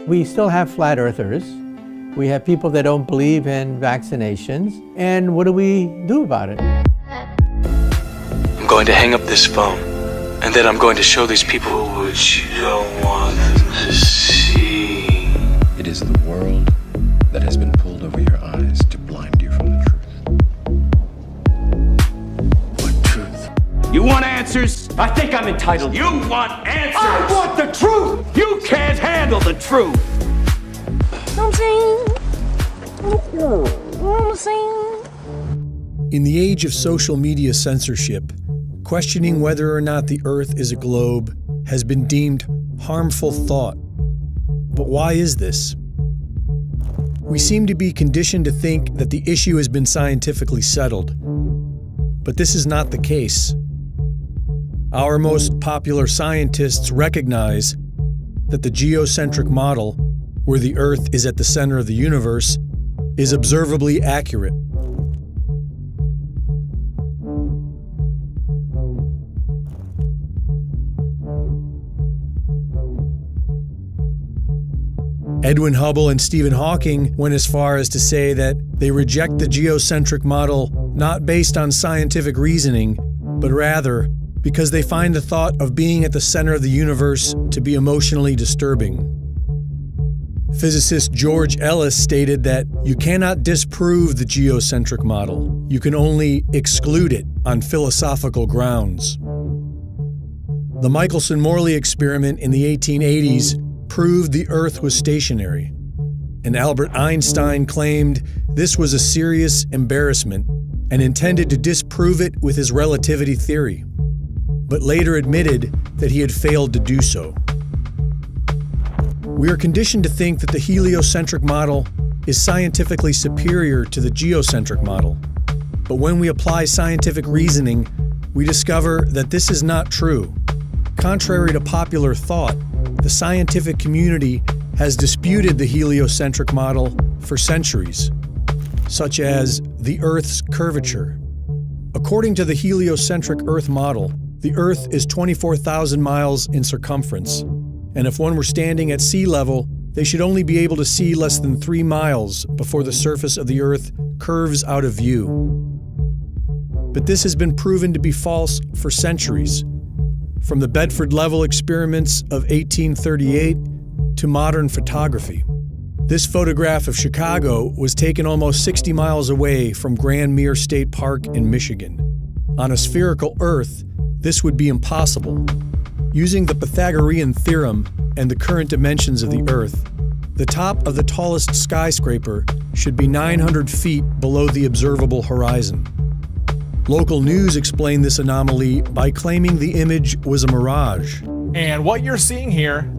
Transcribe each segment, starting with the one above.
We still have flat earthers. We have people that don't believe in vaccinations. And what do we do about it? I'm going to hang up this phone, and then I'm going to show these people what you don't want them to see. It is the world that has been pulled over your eyes to blind you from the truth. What truth? You want answers? I think I'm entitled. You want answers? I want the truth! You can't handle the truth! Know what I'm saying? In the age of social media censorship, questioning whether or not the Earth is a globe has been deemed harmful thought. But why is this? We seem to be conditioned to think that the issue has been scientifically settled. But this is not the case. Our most popular scientists recognize that the geocentric model, where the Earth is at the center of the universe, is observably accurate. Edwin Hubble and Stephen Hawking went as far as to say that they reject the geocentric model not based on scientific reasoning, but rather because they find the thought of being at the center of the universe to be emotionally disturbing. Physicist George Ellis stated that you cannot disprove the geocentric model, you can only exclude it on philosophical grounds. The Michelson-Morley experiment in the 1880s proved the Earth was stationary, and Albert Einstein claimed this was a serious embarrassment and intended to disprove it with his relativity theory, but later admitted that he had failed to do so. We are conditioned to think that the heliocentric model is scientifically superior to the geocentric model, but when we apply scientific reasoning, we discover that this is not true. Contrary to popular thought, the scientific community has disputed the heliocentric model for centuries, such as the Earth's curvature. According to the heliocentric Earth model, the Earth is 24,000 miles in circumference, and if one were standing at sea level, they should only be able to see less than 3 miles before the surface of the Earth curves out of view. But this has been proven to be false for centuries, from the Bedford Level experiments of 1838 to modern photography. This photograph of Chicago was taken almost 60 miles away from Grand Mere State Park in Michigan. On a spherical Earth, this would be impossible. Using the Pythagorean theorem and the current dimensions of the Earth, the top of the tallest skyscraper should be 900 feet below the observable horizon. Local news explained this anomaly by claiming the image was a mirage. And what you're seeing here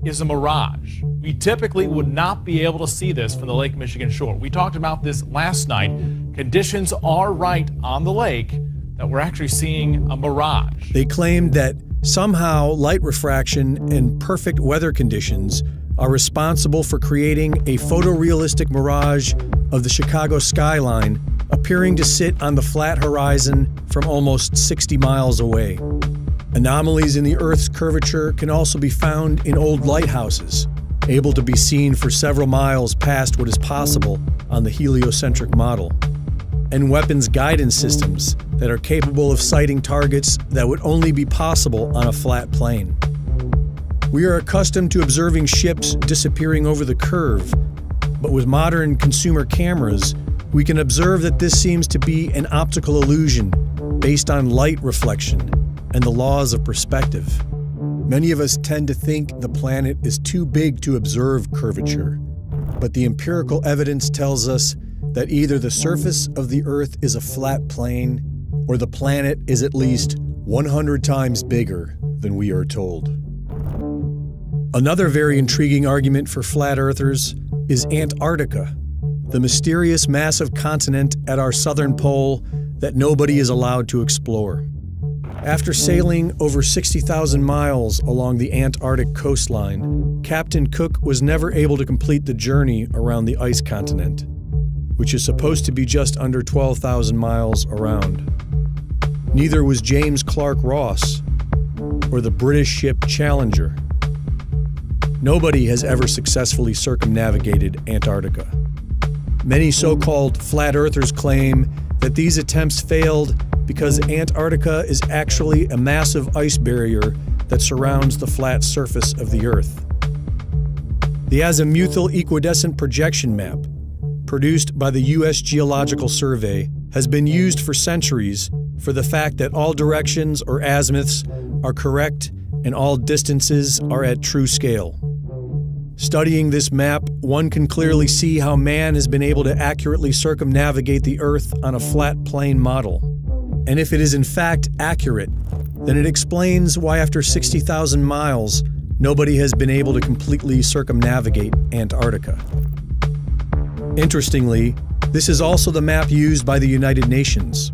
is a mirage. We typically would not be able to see this from the Lake Michigan shore. We talked about this last night. Conditions are right on the lake that we're actually seeing a mirage. They claimed that somehow light refraction and perfect weather conditions are responsible for creating a photorealistic mirage of the Chicago skyline appearing to sit on the flat horizon from almost 60 miles away. Anomalies in the Earth's curvature can also be found in old lighthouses, able to be seen for several miles past what is possible on the heliocentric model, and weapons guidance systems that are capable of sighting targets that would only be possible on a flat plane. We are accustomed to observing ships disappearing over the curve, but with modern consumer cameras, we can observe that this seems to be an optical illusion based on light reflection and the laws of perspective. Many of us tend to think the planet is too big to observe curvature, but the empirical evidence tells us that either the surface of the Earth is a flat plane or the planet is at least 100 times bigger than we are told. Another very intriguing argument for flat earthers is Antarctica, the mysterious massive continent at our southern pole that nobody is allowed to explore. After sailing over 60,000 miles along the Antarctic coastline, Captain Cook was never able to complete the journey around the ice continent, which is supposed to be just under 12,000 miles around. Neither was James Clark Ross or the British ship Challenger. Nobody has ever successfully circumnavigated Antarctica. Many so-called flat earthers claim that these attempts failed because Antarctica is actually a massive ice barrier that surrounds the flat surface of the Earth. The azimuthal equidistant projection map, produced by the U.S. Geological Survey, has been used for centuries for the fact that all directions or azimuths are correct and all distances are at true scale. Studying this map, one can clearly see how man has been able to accurately circumnavigate the Earth on a flat plane model. And if it is in fact accurate, then it explains why after 60,000 miles, nobody has been able to completely circumnavigate Antarctica. Interestingly, this is also the map used by the United Nations.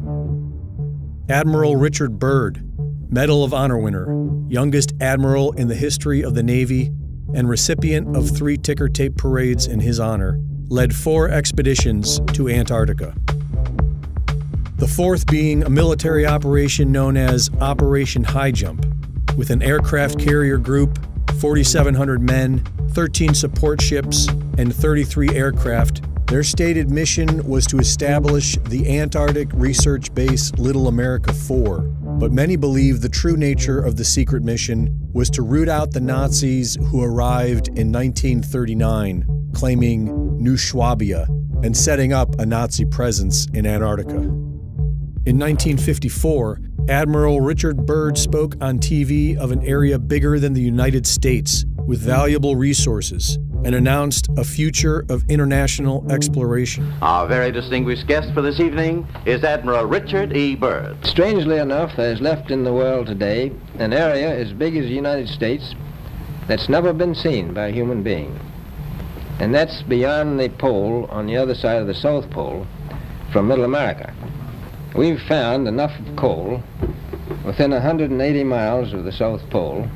Admiral Richard Byrd, Medal of Honor winner, youngest admiral in the history of the Navy, and recipient of 3 ticker tape parades in his honor, led 4 expeditions to Antarctica. The 4th being a military operation known as Operation High Jump, with an aircraft carrier group, 4,700 men, 13 support ships, and 33 aircraft. Their stated mission was to establish the Antarctic research base Little America 4, but many believe the true nature of the secret mission was to root out the Nazis who arrived in 1939, claiming New Schwabia and setting up a Nazi presence in Antarctica. In 1954, Admiral Richard Byrd spoke on TV of an area bigger than the United States with valuable resources and announced a future of international exploration. Our very distinguished guest for this evening is Admiral Richard E. Byrd. Strangely enough, there is left in the world today an area as big as the United States that's never been seen by a human being. And that's beyond the pole on the other side of the South Pole from Middle America. We've found enough coal within 180 miles of the South Pole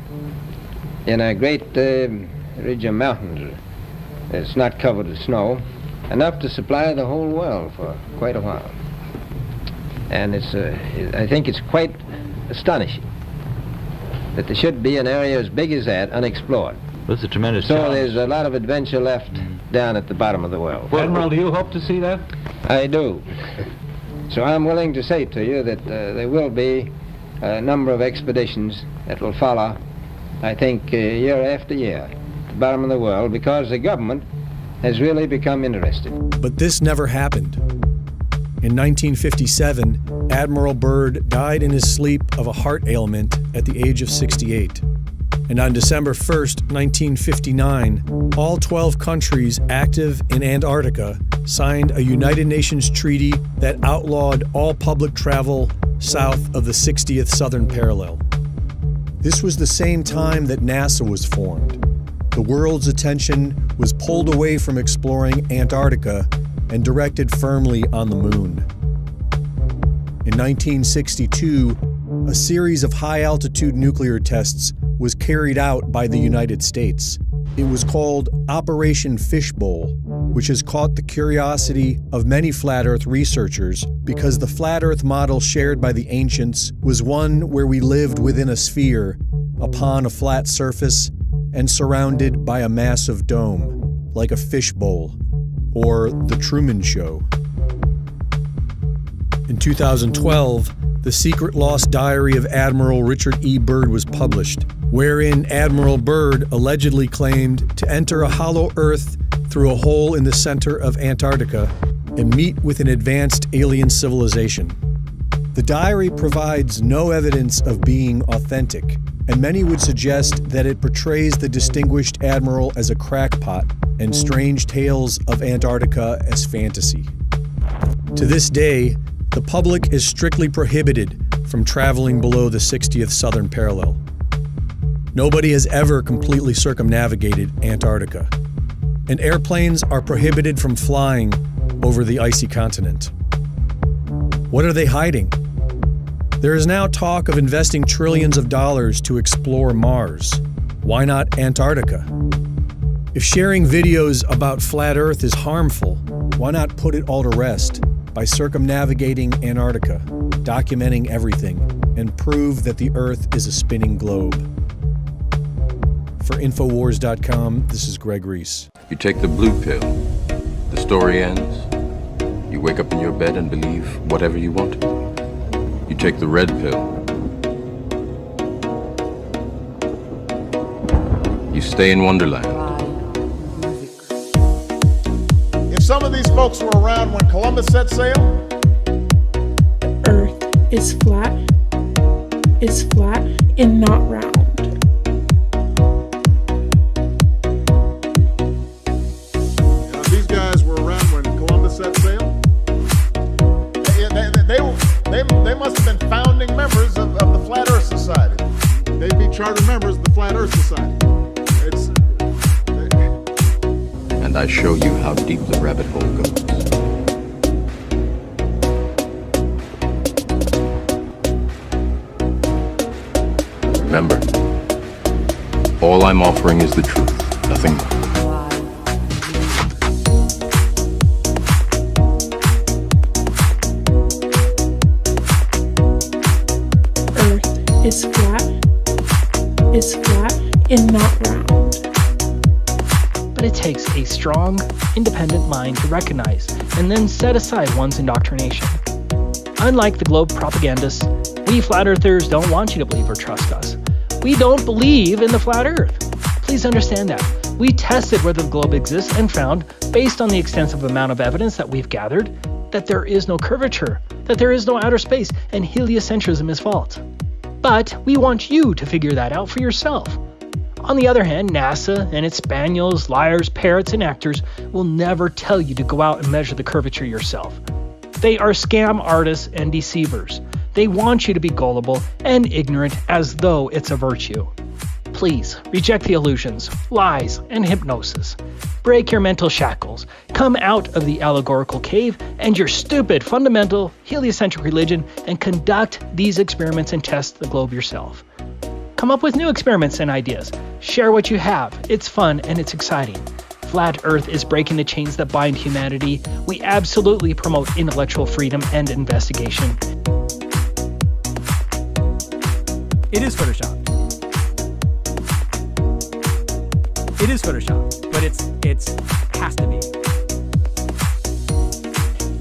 in a great ridge of mountains. It's not covered with snow, enough to supply the whole world for quite a while. And I think it's quite astonishing that there should be an area as big as that unexplored. That's a tremendous So challenge. there's a lot of adventure left down at the bottom of the world. Admiral, do you hope to see that? I do. So I'm willing to say to you that there will be a number of expeditions that will follow, I think, year after year, at the bottom of the world, because the government has really become interested. But this never happened. In 1957, Admiral Byrd died in his sleep of a heart ailment at the age of 68. And on December 1st, 1959, all 12 countries active in Antarctica signed a United Nations treaty that outlawed all public travel south of the 60th southern parallel. This was the same time that NASA was formed. The world's attention was pulled away from exploring Antarctica and directed firmly on the moon. In 1962, a series of high-altitude nuclear tests was carried out by the United States. It was called Operation Fishbowl, which has caught the curiosity of many flat Earth researchers because the flat Earth model shared by the ancients was one where we lived within a sphere, upon a flat surface, and surrounded by a massive dome, like a fishbowl, or The Truman Show. In 2012, the secret lost diary of Admiral Richard E. Byrd was published, wherein Admiral Byrd allegedly claimed to enter a hollow Earth through a hole in the center of Antarctica and meet with an advanced alien civilization. The diary provides no evidence of being authentic, and many would suggest that it portrays the distinguished admiral as a crackpot and strange tales of Antarctica as fantasy. To this day, the public is strictly prohibited from traveling below the 60th southern parallel. Nobody has ever completely circumnavigated Antarctica, and airplanes are prohibited from flying over the icy continent. What are they hiding? There is now talk of investing trillions of dollars to explore Mars. Why not Antarctica? If sharing videos about flat Earth is harmful, why not put it all to rest by circumnavigating Antarctica, documenting everything, and prove that the Earth is a spinning globe? For Infowars.com, this is Greg Reese. You take the blue pill, the story ends. You wake up in your bed and believe whatever you want. You take the red pill. You stay in Wonderland. If some of these folks were around when Columbus set sail, Earth is flat and not round. These guys were around when Columbus set sail. They must have been founding members of the Flat Earth Society. They'd be charter members of the Flat Earth Society. And I show you how deep the rabbit hole goes. Remember, all I'm offering is the truth, nothing more. Earth is flat and not round. But it takes a strong, independent mind to recognize and then set aside one's indoctrination. Unlike the globe propagandists, we flat earthers don't want you to believe or trust us. We don't believe in the flat earth. Please understand that. We tested whether the globe exists and found, based on the extensive amount of evidence that we've gathered, that there is no curvature, that there is no outer space, and heliocentrism is false. But we want you to figure that out for yourself. On the other hand, NASA and its spaniels, liars, parrots, and actors will never tell you to go out and measure the curvature yourself. They are scam artists and deceivers. They want you to be gullible and ignorant as though it's a virtue. Please reject the illusions, lies, and hypnosis. Break your mental shackles. Come out of the allegorical cave and your stupid, fundamental, heliocentric religion and conduct these experiments and test the globe yourself. Come up with new experiments and ideas. Share what you have. It's fun and it's exciting. Flat Earth is breaking the chains that bind humanity. We absolutely promote intellectual freedom and investigation. It is Photoshop. It is Photoshop, but it's has to be.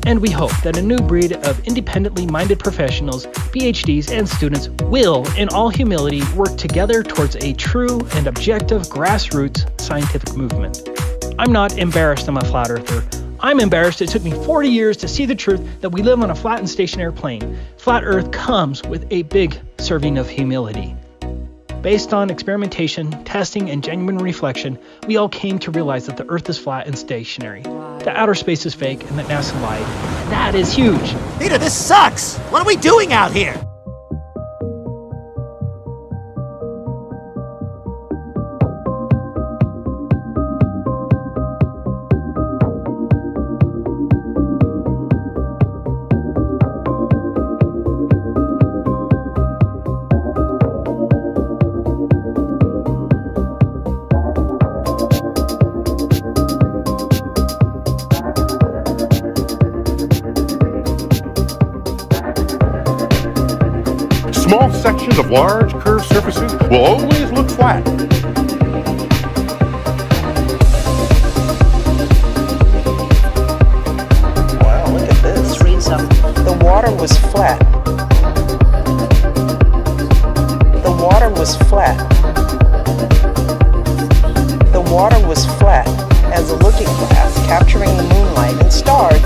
And we hope that a new breed of independently minded professionals, PhDs, and students will, in all humility, work together towards a true and objective grassroots scientific movement. I'm not embarrassed I'm a flat earther. I'm embarrassed it took me 40 years to see the truth that we live on a flat and stationary plane. Flat Earth comes with a big serving of humility. Based on experimentation, testing, and genuine reflection, we all came to realize that the Earth is flat and stationary, that outer space is fake, and that NASA lied. That is huge. Peter, this sucks! What are we doing out here? Small sections of large curved surfaces will always look flat. Wow, look at this. Let's read something. The water was flat. The water was flat. The water was flat as a looking glass capturing the moonlight and stars.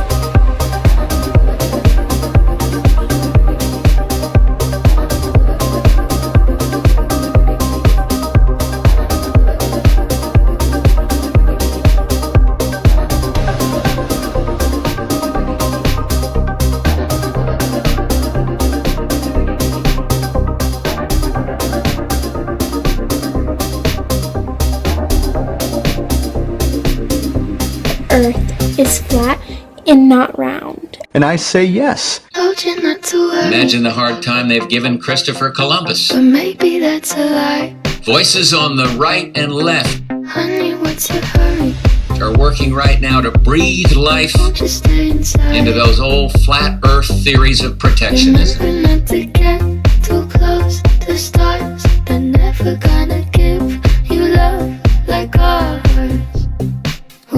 Earth is flat and not round. And I say yes. Told you not to worry. Imagine the hard time they've given Christopher Columbus. But maybe that's a lie. Voices on the right and left Honey, what's your hurry? are working right now to breathe life Just stay inside. into those old flat earth theories of protectionism. Remember not to get too close to stars. They're never gonna give you love.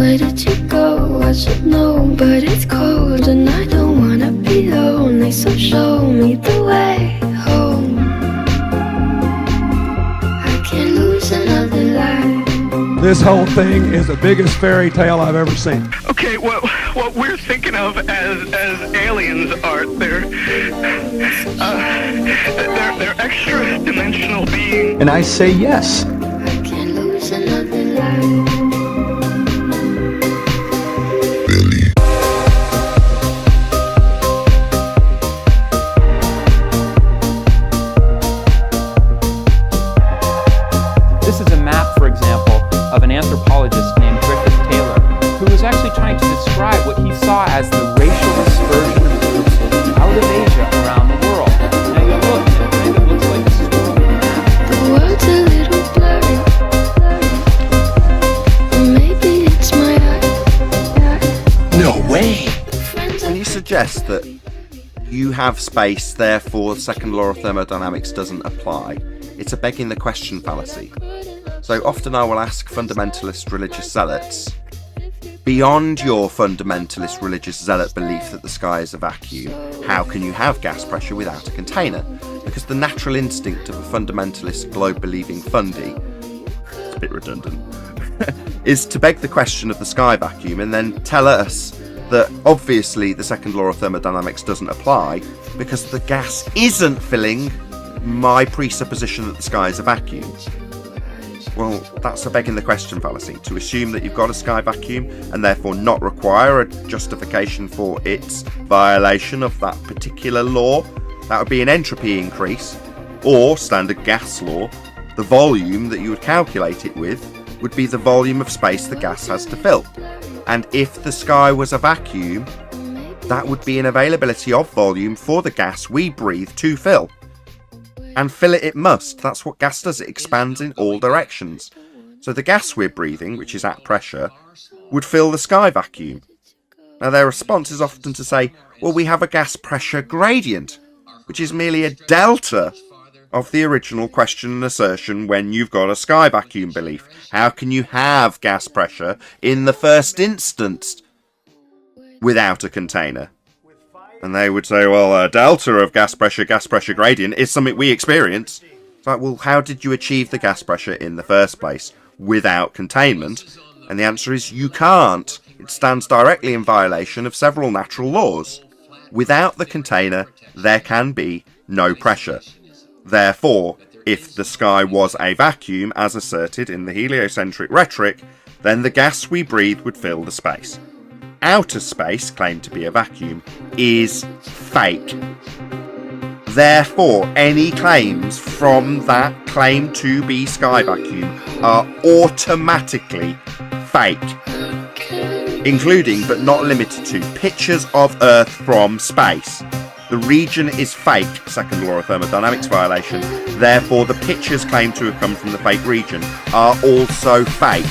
Where did you go? I should know, but it's cold and I don't wanna be lonely, so show me the way home. I can't lose another life. This whole thing is the biggest fairy tale I've ever seen. Okay, what we're thinking of as aliens are they're extra dimensional beings. And I say yes. I can't lose another life. This is a map, for example, of an anthropologist named Griffith Taylor, who was actually trying to describe what he saw as the racial dispersion of groups out of Asia around the world. Now you look, and it kind of looks like a swirling map. The world's a little blurry, maybe it's my eyes. No way! When you suggest that you have space, therefore the second law of thermodynamics doesn't apply, it's a begging the question fallacy. So often I will ask fundamentalist religious zealots, beyond your fundamentalist religious zealot belief that the sky is a vacuum, how can you have gas pressure without a container? Because the natural instinct of a fundamentalist globe-believing fundy, it's a bit redundant, is to beg the question of the sky vacuum and then tell us that obviously the second law of thermodynamics doesn't apply because the gas isn't filling my presupposition that the sky is a vacuum. Well, that's a begging the question fallacy, to assume that you've got a sky vacuum and therefore not require a justification for its violation of that particular law. That would be an entropy increase, or standard gas law. The volume that you would calculate it with would be the volume of space the gas has to fill. And if the sky was a vacuum, that would be an availability of volume for the gas we breathe to fill. And fill it must. That's what gas does. It expands in all directions. So the gas we're breathing, which is at pressure, would fill the sky vacuum. Now their response is often to say, well, we have a gas pressure gradient, which is merely a delta of the original question and assertion when you've got a sky vacuum belief. How can you have gas pressure in the first instance without a container? And they would say, well, a delta of gas pressure gradient is something we experience. It's like, well, how did you achieve the gas pressure in the first place without containment? And the answer is you can't. It stands directly in violation of several natural laws. Without the container, there can be no pressure. Therefore, if the sky was a vacuum, as asserted in the heliocentric rhetoric, then the gas we breathe would fill the space. Outer space, claimed to be a vacuum, is fake. Therefore, any claims from that claim to be sky vacuum are automatically fake, including but not limited to pictures of Earth from space. The region is fake, second law of thermodynamics violation, therefore the pictures claimed to have come from the fake region are also fake.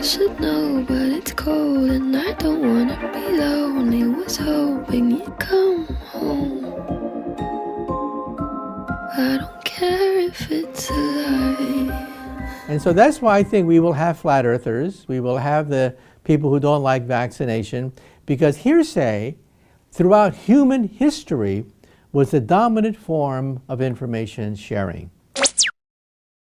should know, but it's cold and I don't wanna be lonely. Was hoping you'd come home. I don't care if it's a lie. And so that's why I think we will have flat earthers. We will have the people who don't like vaccination, because hearsay throughout human history was the dominant form of information sharing.